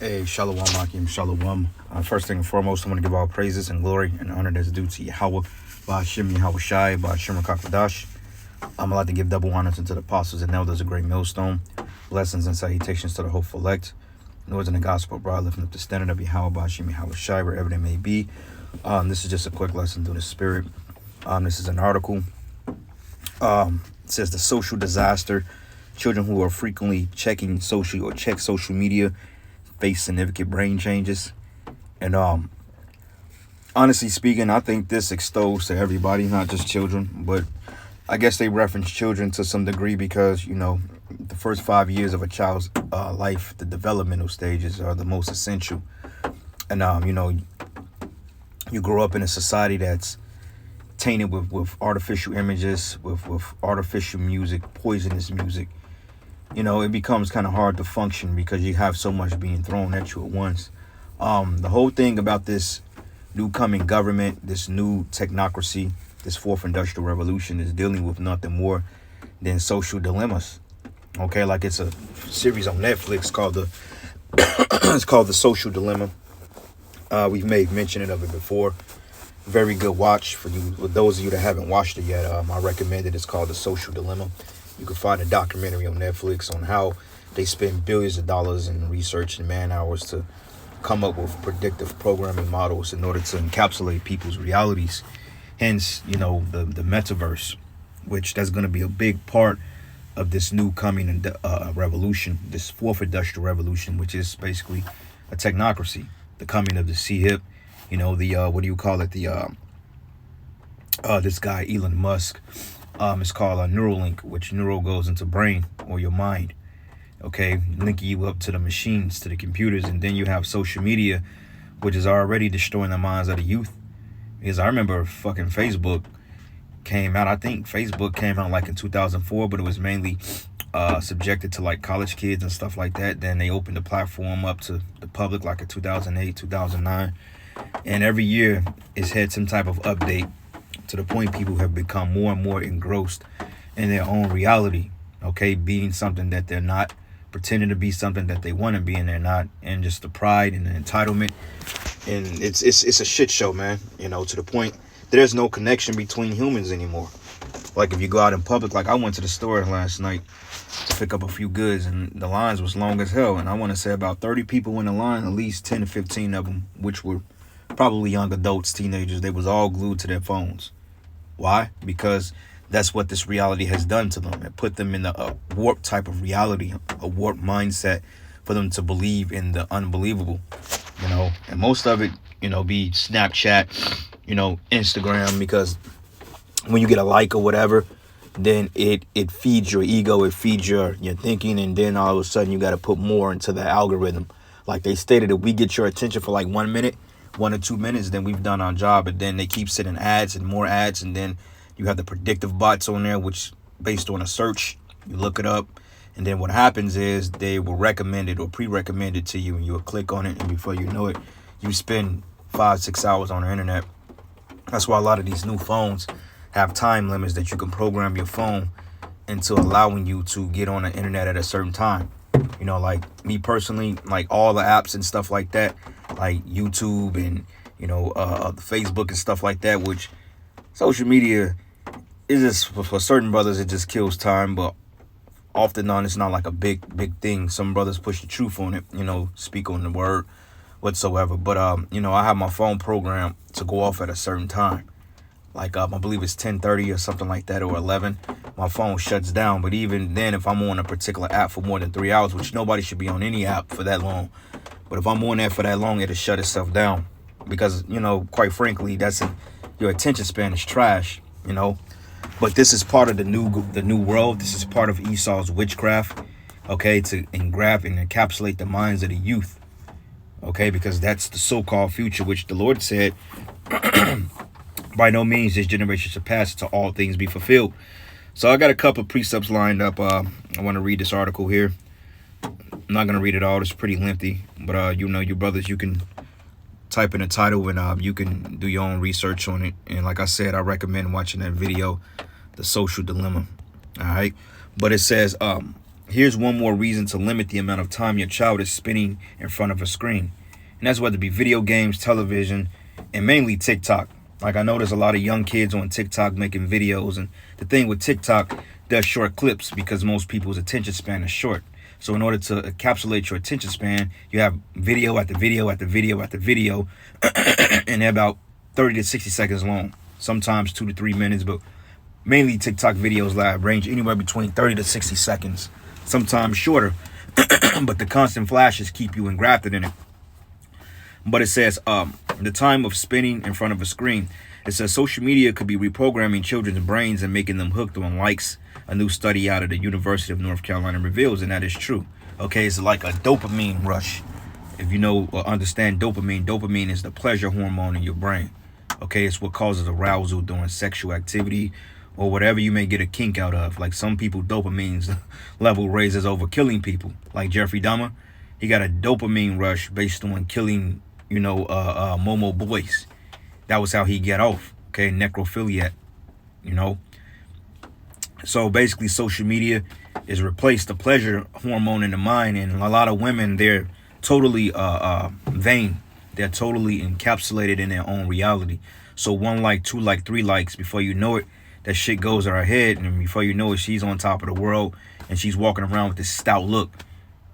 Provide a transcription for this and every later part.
Hey, Shalom, Akim, Shalom. First thing and foremost, I want to give all praises and glory and honor that's due to Yahweh, Ba'ashim Yahweh Shai, Ba'ashim Kakadash. I'm allowed to give double honors unto the apostles and elders, a great millstone. Blessings and salutations to the hopeful elect. Lords in the gospel, broad, lifting up the standard of Yahweh, Ba'ashim Yahweh Shai, wherever they may be. This is just a quick lesson through the spirit. This is an article. It says the social disaster. Children who are frequently checking social or check social media face significant brain changes. And honestly speaking, I think this extols to everybody, not just children, but I guess they reference children to some degree because, you know, the first 5 years of a child's life, the developmental stages are the most essential. And, you know, you grow up in a society that's tainted with artificial images, with artificial music, poisonous music. You know, it becomes kind of hard to function because you have so much being thrown at you at once. The whole thing about this new coming government, this new technocracy, this fourth industrial revolution is dealing with nothing more than social dilemmas. Okay, like it's a series on Netflix called it's called The Social Dilemma. We've made mention of it before. Very good watch for you. For those of you that haven't watched it yet, I recommend it. It's called The Social Dilemma. You can find a documentary on Netflix on how they spend billions of dollars in research and man hours to come up with predictive programming models in order to encapsulate people's realities. Hence, you know, the metaverse, which that's going to be a big part of this new coming revolution, this fourth industrial revolution, which is basically a technocracy, the coming of the C-HIP, you know, the what do you call it? This guy Elon Musk. It's called a Neuralink, which neural goes into brain or your mind. Okay, linking you up to the machines, to the computers, and then you have social media, which is already destroying the minds of the youth. Because I remember fucking Facebook came out. I think Facebook came out like in 2004, but it was mainly subjected to like college kids and stuff like that. Then they opened the platform up to the public like in 2008, 2009, and every year it's had some type of update, to the point people have become more and more engrossed in their own reality, okay, being something that they're not, pretending to be something that they want to be and they're not, and just the pride and the entitlement. And it's a shit show, man, you know, to the point there's no connection between humans anymore. Like if you go out in public, like I went to the store last night to pick up a few goods and the lines was long as hell, and I want to say about 30 people in the line, at least 10 to 15 of them, which were probably young adults, teenagers, they was all glued to their phones. Why? Because that's what this reality has done to them. It put them in a warped type of reality, a warped mindset for them to believe in the unbelievable, you know. And most of it, you know, be Snapchat, you know, Instagram, because when you get a like or whatever, then it feeds your ego, it feeds your thinking, and then all of a sudden you got to put more into the algorithm. Like they stated, if we get your attention for like 1 minute, 1 or 2 minutes, then we've done our job. And then they keep sending ads and more ads, and then you have the predictive bots on there, which based on a search, you look it up, and then what happens is they will recommend it or pre-recommend it to you, and you'll click on it, and before you know it, you spend 5-6 hours on the internet. That's why a lot of these new phones have time limits that you can program your phone into allowing you to get on the internet at a certain time. You know, like me personally, like all the apps and stuff like that, like YouTube and, you know, Facebook and stuff like that, which social media is just, for certain brothers, it just kills time. But often on, it's not like a big thing. Some brothers push the truth on it, you know, speak on the word whatsoever. But, you know, I have my phone programmed to go off at a certain time. Like, I believe it's 10:30 or something like that, or 11. My phone shuts down. But even then, if I'm on a particular app for more than 3 hours, which nobody should be on any app for that long, but if I'm on there for that long, it'll shut itself down. Because, you know, quite frankly, your attention span is trash, you know. But this is part of the new world. This is part of Esau's witchcraft, okay, to engrap and encapsulate the minds of the youth, okay, because that's the so-called future, which the Lord said, by no means this generation should pass until all things be fulfilled. So I got a couple of precepts lined up. I want to read this article here. I'm not going to read it all. It's pretty lengthy. But, you know, you brothers, you can type in the title and you can do your own research on it. And like I said, I recommend watching that video, The Social Dilemma. All right. But it says, Here's one more reason to limit the amount of time your child is spending in front of a screen. And that's whether it be video games, television, and mainly TikTok. Like, I know there's a lot of young kids on TikTok making videos. And the thing with TikTok, does short clips because most people's attention span is short. So in order to encapsulate your attention span, you have video after video after video after video, and they're about 30 to 60 seconds long. Sometimes 2 to 3 minutes, but mainly TikTok videos range anywhere between 30 to 60 seconds. Sometimes shorter, but the constant flashes keep you engrafted in it. But it says the time of spending in front of a screen. It says social media could be reprogramming children's brains and making them hooked on likes. A new study out of the University of North Carolina reveals, and that is true. Okay, it's like a dopamine rush. If you know or understand dopamine is the pleasure hormone in your brain. Okay, it's what causes arousal during sexual activity or whatever you may get a kink out of. Like some people, dopamine's level raises over killing people. Like Jeffrey Dahmer, he got a dopamine rush based on killing, Momo boys. That was how he got off. Okay, necrophiliac, So basically, social media is replaced the pleasure hormone in the mind, and a lot of women, they're totally vain. They're totally encapsulated in their own reality. So 1 like, 2 like, 3 likes, before you know it, that shit goes to her head, and before you know it, she's on top of the world, and she's walking around with this stout look,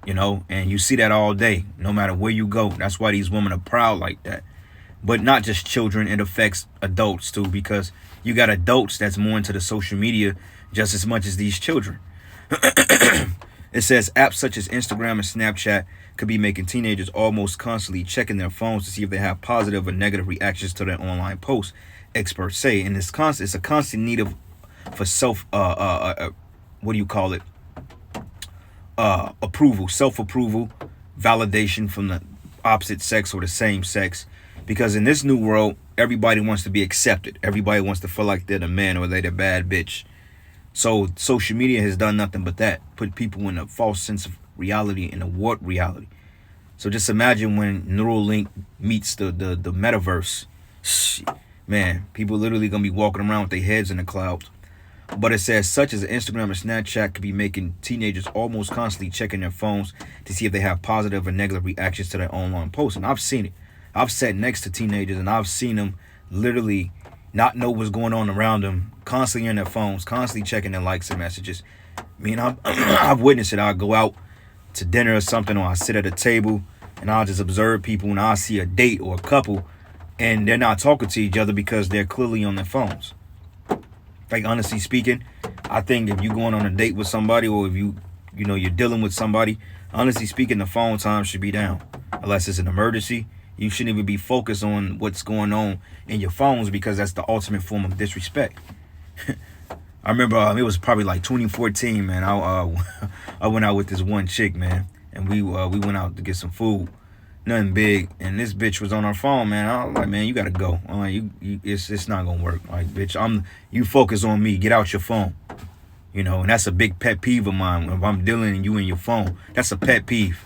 and you see that all day, no matter where you go. That's why these women are proud like that. But not just children, it affects adults too, because you got adults that's more into the social media just as much as these children. It says apps such as Instagram and Snapchat could be making teenagers almost constantly checking their phones to see if they have positive or negative reactions to their online posts, experts say. And it's a constant need for approval, self-approval, validation from the opposite sex or the same sex. Because in this new world, everybody wants to be accepted. Everybody wants to feel like they're the man or they're the bad bitch. So social media has done nothing but that. Put people in a false sense of reality, in a warped reality. So just imagine when Neuralink meets the metaverse. Man, people literally going to be walking around with their heads in the clouds. But it says such as Instagram and Snapchat could be making teenagers almost constantly checking their phones to see if they have positive or negative reactions to their online posts. And I've seen it. I've sat next to teenagers and I've seen them literally not know what's going on around them, constantly on their phones, constantly checking their likes and messages. I've witnessed it. I'll go out to dinner or something, or I'll sit at a table and I'll just observe people, and I'll see a date or a couple and they're not talking to each other because they're clearly on their phones. Like, honestly speaking, I think if you're going on a date with somebody, or if you're dealing with somebody, honestly speaking, the phone time should be down. Unless it's an emergency, you shouldn't even be focused on what's going on in your phones, because that's the ultimate form of disrespect. I remember it was probably like 2014, man. I went out with this one chick, man, and we went out to get some food, nothing big, and this bitch was on her phone, man. I was like, man, you gotta go. I'm like, it's not gonna work. Like, bitch, you focus on me. Get out your phone. And that's a big pet peeve of mine. If I'm dealing with you in your phone, that's a pet peeve.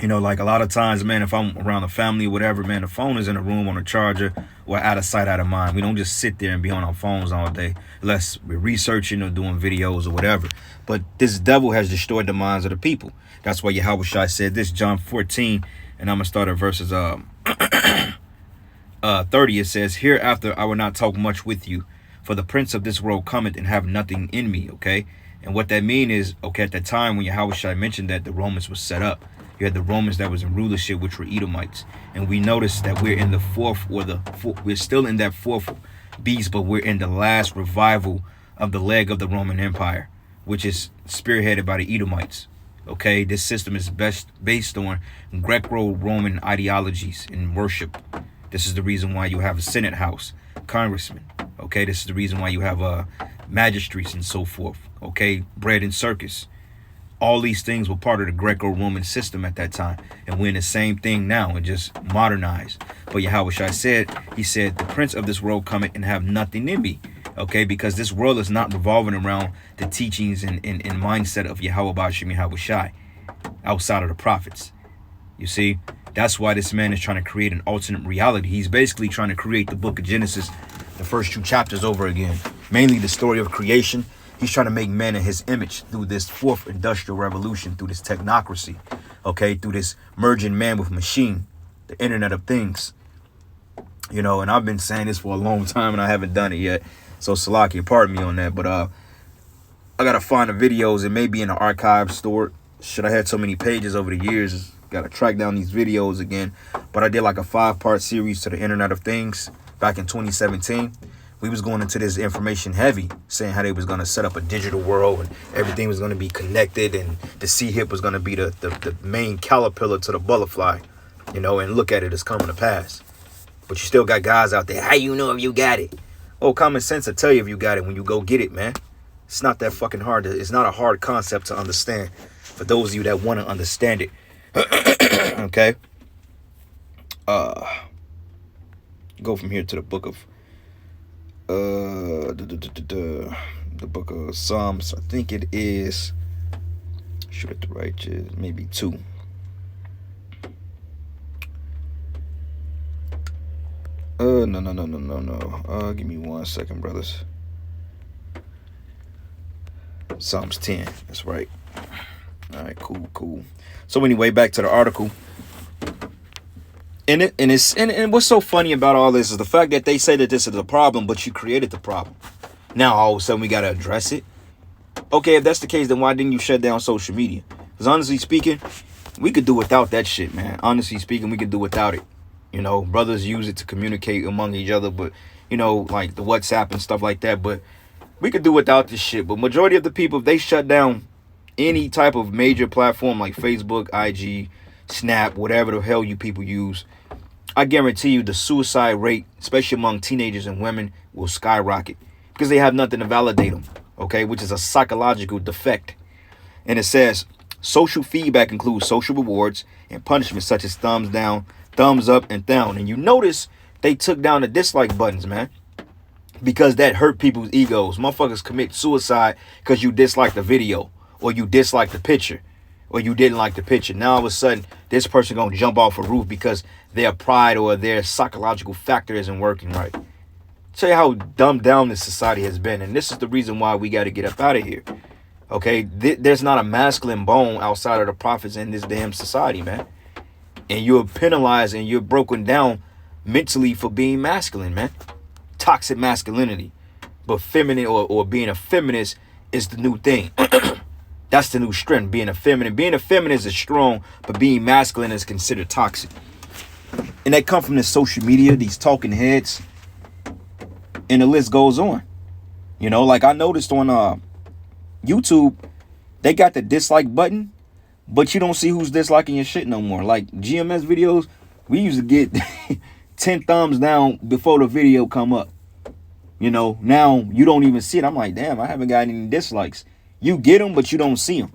Like a lot of times, man, if I'm around the family or whatever, man, the phone is in a room on a charger or out of sight, out of mind. We don't just sit there and be on our phones all day, unless we're researching or doing videos or whatever. But this devil has destroyed the minds of the people. That's why Yahweh Shai said this, John 14, and I'm going to start at verses 30. It says, hereafter I will not talk much with you, for the prince of this world cometh and have nothing in me, okay? And what that mean is, okay, at that time when Yahweh Shai mentioned that the Romans was set up, you had the Romans that was in rulership, which were Edomites. And we noticed that we're in the we're still in that fourth beast, but we're in the last revival of the leg of the Roman Empire, which is spearheaded by the Edomites. Okay, this system is based on Greco-Roman ideologies and worship. This is the reason why you have a Senate House, congressmen. Okay, this is the reason why you have magistrates and so forth. Okay, bread and circus. All these things were part of the Greco-Roman system at that time. And we're in the same thing now, and just modernized. But Yahweh Shai said, he said, the prince of this world cometh and have nothing in me. Okay, because this world is not revolving around the teachings and mindset of Yahweh Bashim Yahweh Shai outside of the prophets. You see, that's why this man is trying to create an alternate reality. He's basically trying to create the book of Genesis, the first 2 chapters over again. Mainly the story of creation. He's trying to make man in his image through this fourth industrial revolution, through this technocracy, okay, through this merging man with machine, the Internet of Things. You know, and I've been saying this for a long time and I haven't done it yet. So Salaki, pardon me on that. But I gotta find the videos. It may be in the archive stored. Shit, I had so many pages over the years. Gotta track down these videos again. But I did like a 5-part series to the Internet of Things back in 2017. We was going into this information heavy, saying how they was gonna set up a digital world and everything was gonna be connected, and the C-hip was gonna be the main caterpillar to the butterfly, you know, and look at it, it's coming to pass. But you still got guys out there, how you know if you got it? Oh, common sense will tell you if you got it when you go get it, man. It's not that fucking hard. It's not a hard concept to understand for those of you that want to understand it. Okay? Go from here to the book of the book of Psalms. I think it is, shoot at the righteous, maybe 2. No. Give me 1 second, brothers. Psalms 10. That's right. All right, cool. So anyway, back to the article. And what's so funny about all this is the fact that they say that this is a problem, but you created the problem. Now all of a sudden we gotta address it. Okay, if that's the case, then why didn't you shut down social media? Because honestly speaking, we could do without that shit, man. Honestly speaking, we could do without it. You know, brothers use it to communicate among each other, but, you know, like the WhatsApp and stuff like that. But we could do without this shit. But majority of the people, if they shut down any type of major platform like Facebook, IG, Snap, whatever the hell you people use, I guarantee you the suicide rate, especially among teenagers and women, will skyrocket because they have nothing to validate them, okay, which is a psychological defect. And it says, social feedback includes social rewards and punishments such as thumbs down, thumbs up, and down. And you notice they took down the dislike buttons, man, because that hurt people's egos. Motherfuckers commit suicide because you dislike the video, or you dislike the picture, or you didn't like the picture. Now all of a sudden, this person gonna jump off a roof because their pride or their psychological factor isn't working right. Tell you how dumbed down this society has been, and this is the reason why we got to get up out of here. Okay, there's not a masculine bone outside of the prophets in this damn society, man. And you're penalized and you're broken down mentally for being masculine, man. Toxic masculinity. But feminine or being a feminist is the new thing. That's the new strength, being a feminine. Being a feminist is strong, but being masculine is considered toxic. And they come from the social media, these talking heads. And the list goes on. You know, like I noticed on YouTube, they got the dislike button, but you don't see who's disliking your shit no more. Like GMS videos, we used to get 10 thumbs down before the video come up. You know, now you don't even see it. I'm like, damn, I haven't got any dislikes. You get them, but you don't see them.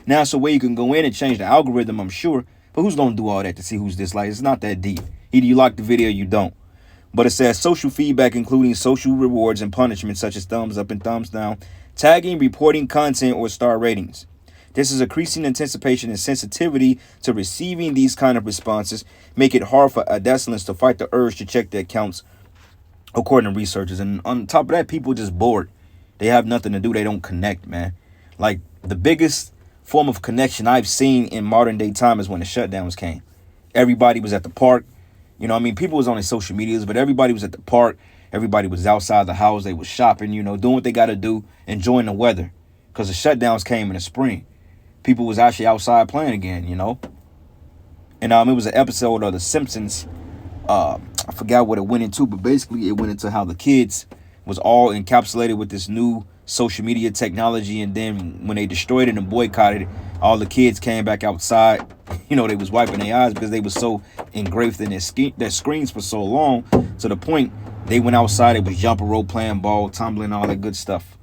Now it's a way you can go in and change the algorithm, I'm sure. But who's going to do all that to see who's disliked? It's not that deep. Either you like the video or you don't. But it says social feedback, including social rewards and punishments such as thumbs up and thumbs down, tagging, reporting content, or star ratings. This is increasing anticipation and sensitivity to receiving these kind of responses, make it hard for adolescents to fight the urge to check their accounts, according to researchers. And on top of that, people just bored. They have nothing to do. They don't connect, man. Like the biggest form of connection I've seen in modern day time is when the shutdowns came. Everybody was at the park. You know, I mean, people was on their social medias, but everybody was at the park. Everybody was outside the house. They was shopping, you know, doing what they got to do, enjoying the weather. Because the shutdowns came in the spring. People was actually outside playing again, you know. And it was an episode of The Simpsons. I forgot what it went into, but basically it went into how the kids was all encapsulated with this new social media technology. And then when they destroyed it and boycotted it, all the kids came back outside. You know, they was wiping their eyes because they were so engraved in their screens for so long, to the point they went outside. It was jumping rope, playing ball, tumbling, all that good stuff.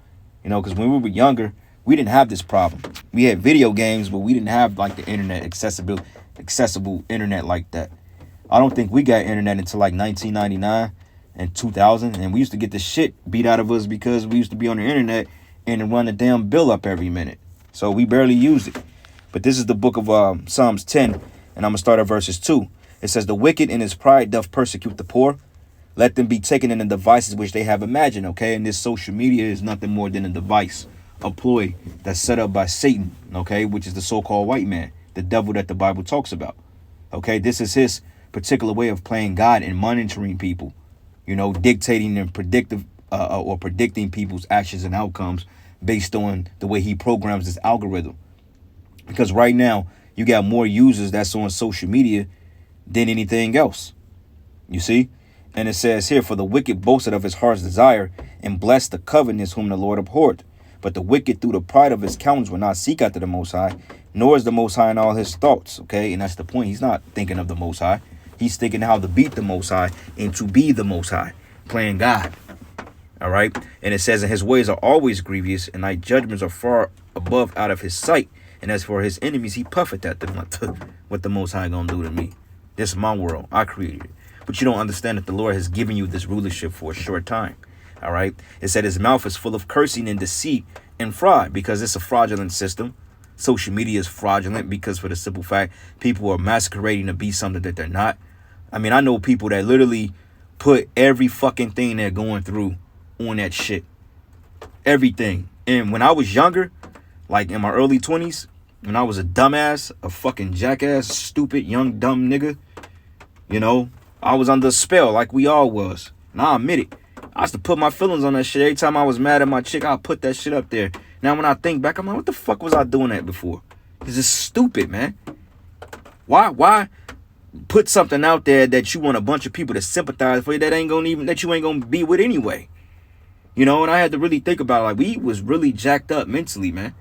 You know, because when we were younger, we didn't have this problem. We had video games, but we didn't have like the internet, accessible internet like that. I don't think we got internet until like 1999 and 2000. And we used to get the shit beat out of us because we used to be on the internet and run the damn bill up every minute. So we barely used it. But this is the book of Psalms 10, and I'm going to start at verses 2. It says, "The wicked in his pride doth persecute the poor. Let them be taken in the devices which they have imagined," okay? And this social media is nothing more than a device, a ploy that's set up by Satan, okay, which is the so-called white man, the devil that the Bible talks about. Okay, this is his particular way of playing God and monitoring people, dictating and predicting people's actions and outcomes based on the way he programs this algorithm. Because right now, you got more users that's on social media than anything else. You see? And it says here, for the wicked boasted of his heart's desire and blessed the covenants whom the Lord abhorred. But the wicked through the pride of his countenance will not seek after the Most High, nor is the Most High in all his thoughts. Okay, and that's the point. He's not thinking of the Most High. He's thinking how to beat the Most High and to be the Most High, playing God. All right. And it says, and his ways are always grievous, and thy judgments are far above out of his sight. And as for his enemies, he puffeth at them. What the Most High gonna do to me? This is my world. I created it. But you don't understand that the Lord has given you this rulership for a short time. All right. It said his mouth is full of cursing and deceit and fraud, because it's a fraudulent system. Social media is fraudulent because, for the simple fact, people are masquerading to be something that they're not. I mean, I know people that literally put every fucking thing they're going through on that shit. Everything. And when I was younger, like in my early 20s, when I was a dumbass, a fucking jackass, stupid, young, dumb nigga, I was under a spell like we all was. And I admit it. I used to put my feelings on that shit. Every time I was mad at my chick, I'd put that shit up there. Now when I think back, I'm like, what the fuck was I doing that before? This is stupid, man. Why put something out there that you want a bunch of people to sympathize for you that you ain't gonna be with anyway? And I had to really think about it. Like, we was really jacked up mentally, man.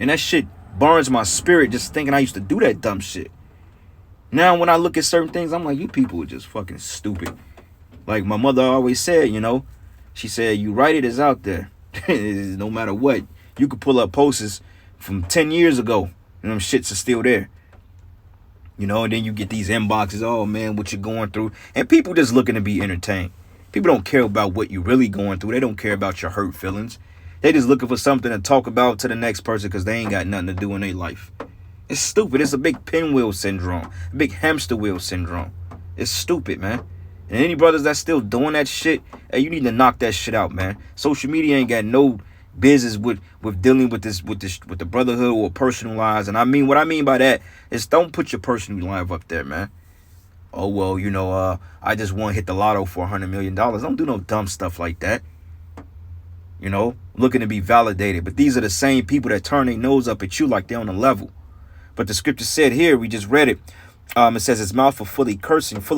And that shit burns my spirit just thinking I used to do that dumb shit. Now when I look at certain things, I'm like, you people are just fucking stupid. Like my mother always said, she said, you write it is out there. No matter what. You could pull up posters from 10 years ago and them shits are still there. And then you get these inboxes, oh man, what you're going through. And people just looking to be entertained. People don't care about what you're really going through. They don't care about your hurt feelings. They just looking for something to talk about to the next person because they ain't got nothing to do in their life. It's stupid. It's a big pinwheel syndrome. A big hamster wheel syndrome. It's stupid, man. And any brothers that's still doing that shit, hey, you need to knock that shit out, man. Social media ain't got no business with dealing with the brotherhood or personal lives. And what I mean by that is, don't put your personal life up there, man. Oh well, I just want to hit the lotto for $100 million. Don't do no dumb stuff like that. Looking to be validated. But these are the same people that turn their nose up at you like they're on a level. But the scripture said here, we just read it. It says his mouth is full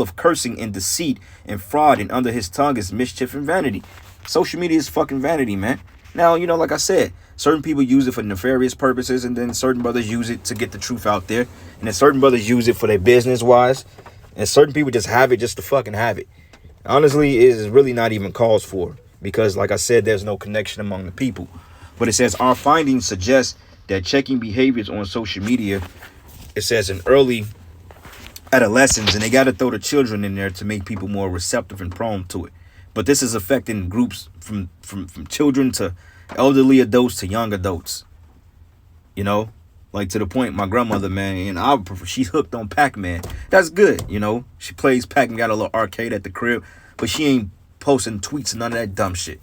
of cursing and deceit and fraud, and under his tongue is mischief and vanity. Social media is fucking vanity, man. Now, like I said, certain people use it for nefarious purposes, and then certain brothers use it to get the truth out there. And then certain brothers use it for their business wise. And certain people just have it just to fucking have it. Honestly, it is really not even cause for, because like I said, there's no connection among the people. But it says our findings suggest that checking behaviors on social media, it says in early adolescence, and they got to throw the children in there to make people more receptive and prone to it. But this is affecting groups from children to elderly adults to young adults. Like to the point, my grandmother, man, and she's hooked on Pac-Man. That's good, She plays Pac-Man, got a little arcade at the crib, but she ain't posting tweets and none of that dumb shit.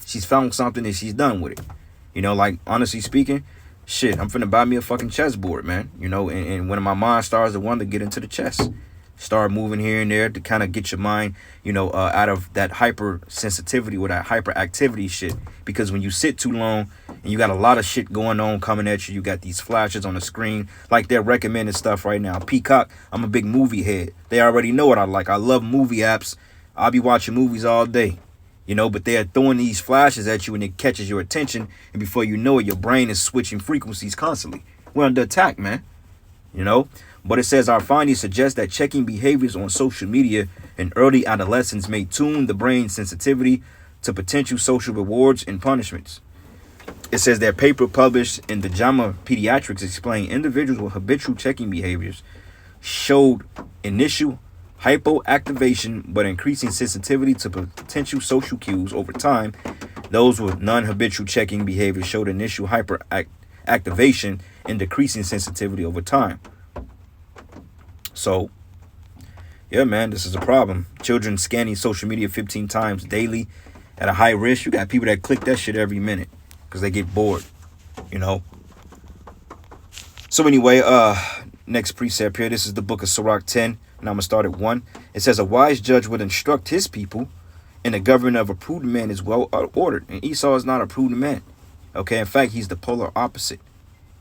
She's found something and she's done with it. Like, honestly speaking, shit, I'm finna buy me a fucking chessboard, man. And when my mind starts to want to get into the chess, start moving here and there to kind of get your mind, out of that hypersensitivity or that hyperactivity shit. Because when you sit too long and you got a lot of shit going on coming at you, you got these flashes on the screen, like they're recommending stuff right now. Peacock, I'm a big movie head. They already know what I like. I love movie apps. I'll be watching movies all day. But they're throwing these flashes at you and it catches your attention. And before you know it, your brain is switching frequencies constantly. We're under attack, man. But it says our findings suggest that checking behaviors on social media in early adolescence may tune the brain's sensitivity to potential social rewards and punishments. It says their paper published in the JAMA Pediatrics explained individuals with habitual checking behaviors showed initial hypoactivation but increasing sensitivity to potential social cues over time. Those with non-habitual checking behavior showed initial hyperactivation and decreasing sensitivity over time. So, yeah, man, this is a problem. Children scanning social media 15 times daily at a high risk. You got people that click that shit every minute because they get bored. you know. So anyway, next precept here. This is the book of Sirach 10, and I'm gonna start at 1. It says, a wise judge would instruct his people, and the government of a prudent man is well ordered. And Esau is not a prudent man. Okay, in fact, he's the polar opposite.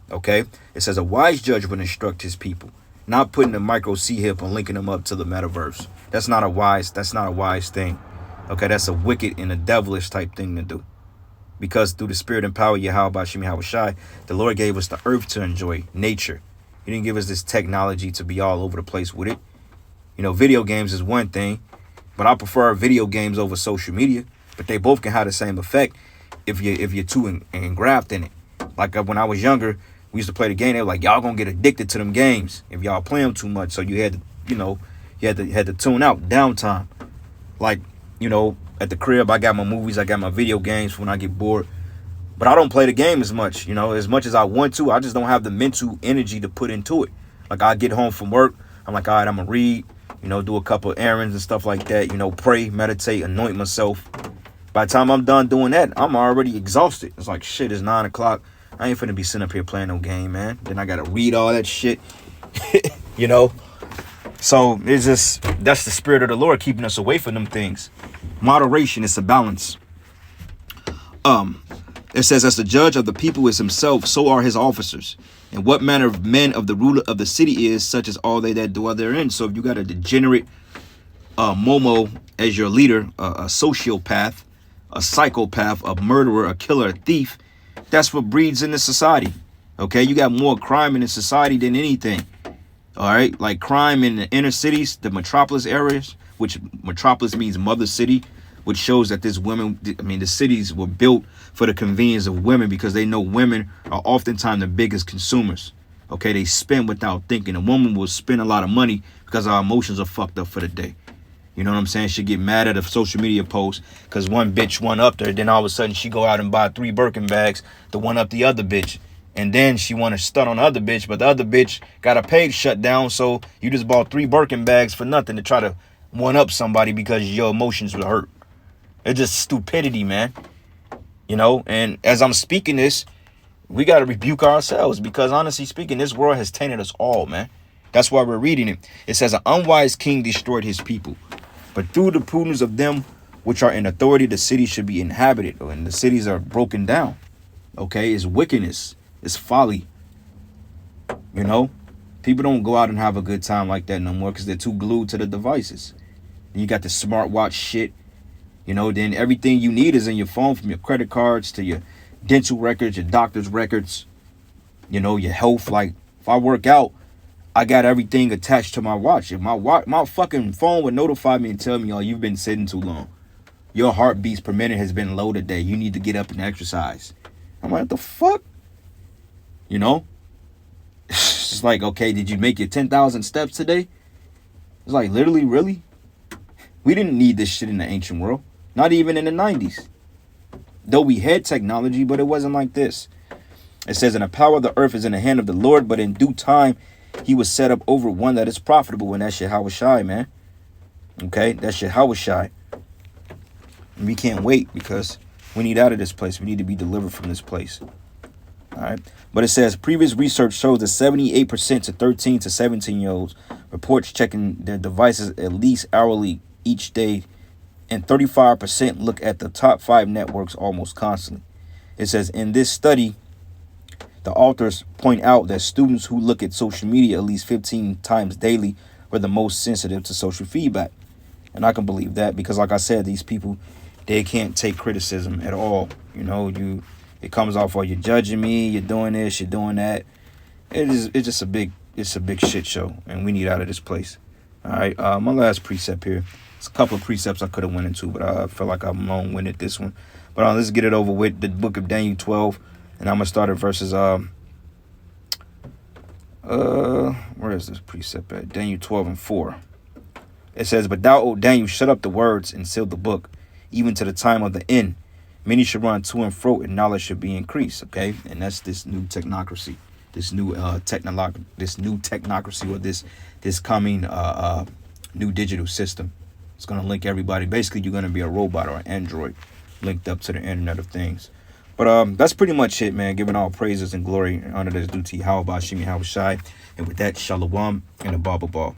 Okay, it says a wise judge would instruct his people, not putting a micro C hip and linking them up to the metaverse. That's not a wise thing. Okay, that's a wicked and a devilish type thing to do. Because through the spirit and power of Yahweh Bashim Yahushai, the Lord gave us the earth to enjoy, nature. He didn't give us this technology to be all over the place with it. You know, video games is one thing, but I prefer video games over social media. But they both can have the same effect if you're too engraft in it. Like when I was younger, we used to play the game. They were like, y'all gonna get addicted to them games if y'all play them too much. So you had to, you had to tune out, downtime. Like, at the crib, I got my movies, I got my video games when I get bored. But I don't play the game as much, as much as I want to. I just don't have the mental energy to put into it. Like, I get home from work, I'm like, all right, I'm going to read, do a couple of errands and stuff like that, pray, meditate, anoint myself. By the time I'm done doing that, I'm already exhausted. It's like, shit, it's 9 o'clock. I ain't finna be sitting up here playing no game, man. Then I got to read all that shit, So it's just, that's the spirit of the Lord keeping us away from them things. Moderation is a balance. It says, as the judge of the people is himself, so are his officers. And what manner of men of the ruler of the city is, such as all they that dwell therein. So if you got a degenerate Momo as your leader, a sociopath, a psychopath, a murderer, a killer, a thief, that's what breeds in this society. Okay, you got more crime in this society than anything. All right, like crime in the inner cities, the metropolis areas, which metropolis means mother city, which shows that the cities were built for the convenience of women because they know women are oftentimes the biggest consumers. Okay, they spend without thinking. A woman will spend a lot of money because our emotions are fucked up for the day. You know what I'm saying? She get mad at a social media post because one bitch one up there. Then all of a sudden she go out and buy 3 Birkin bags to one up the other bitch. And then she want to stun on the other bitch, but the other bitch got her page shut down. So you just bought 3 Birkin bags for nothing to try to one up somebody because your emotions were hurt. It's just stupidity, man. And as I'm speaking this, we got to rebuke ourselves because honestly speaking, this world has tainted us all, man. That's why we're reading it. It says, an unwise king destroyed his people, but through the prudence of them which are in authority, the city should be inhabited, and the cities are broken down. Okay, it's wickedness. It's folly. People don't go out and have a good time like that no more because they're too glued to the devices. And you got the smartwatch shit. Then everything you need is in your phone, from your credit cards to your dental records, your doctor's records, your health. Like if I work out, I got everything attached to my watch. If my fucking phone would notify me and tell me, oh, you've been sitting too long. Your heartbeats per minute has been low today. You need to get up and exercise. I'm like, what the fuck? It's like, okay, did you make your 10,000 steps today? It's like, literally, really? We didn't need this shit in the ancient world. Not even in the 90s. Though we had technology, but it wasn't like this. It says, and the power of the earth is in the hand of the Lord, but in due time, he was set up over one that is profitable, and that's Yahushai, man. Okay, that's Yahushai. And we can't wait because we need out of this place. We need to be delivered from this place. All right. But it says previous research shows that 78% to 13 to 17-year-olds reports checking their devices at least hourly each day, and 35% look at the top 5 networks almost constantly. It says in this study, the authors point out that students who look at social media at least 15 times daily were the most sensitive to social feedback. And I can believe that because, like I said, these people, they can't take criticism at all. It comes off, you're judging me, you're doing this, you're doing that. It's just a big shit show, and we need out of this place. All right, my last precept here. It's a couple of precepts I could have went into, but I feel like I'm long-winded this one. But let's get it over with. The book of Daniel 12, and I'm gonna start at verses where is this precept at? Daniel 12 and 4. It says, but thou, O Daniel, shut up the words and seal the book, even to the time of the end. Many should run to and fro, and knowledge should be increased. Okay, and that's this new technocracy, this new technocracy, or this coming new digital system. It's gonna link everybody. Basically, you're gonna be a robot or an android linked up to the Internet of Things. But that's pretty much it, man. Giving all praises and glory and honor that's due to Yahweh Bashim Yahweh Shai. And with that, Shalom and a Baba Ball.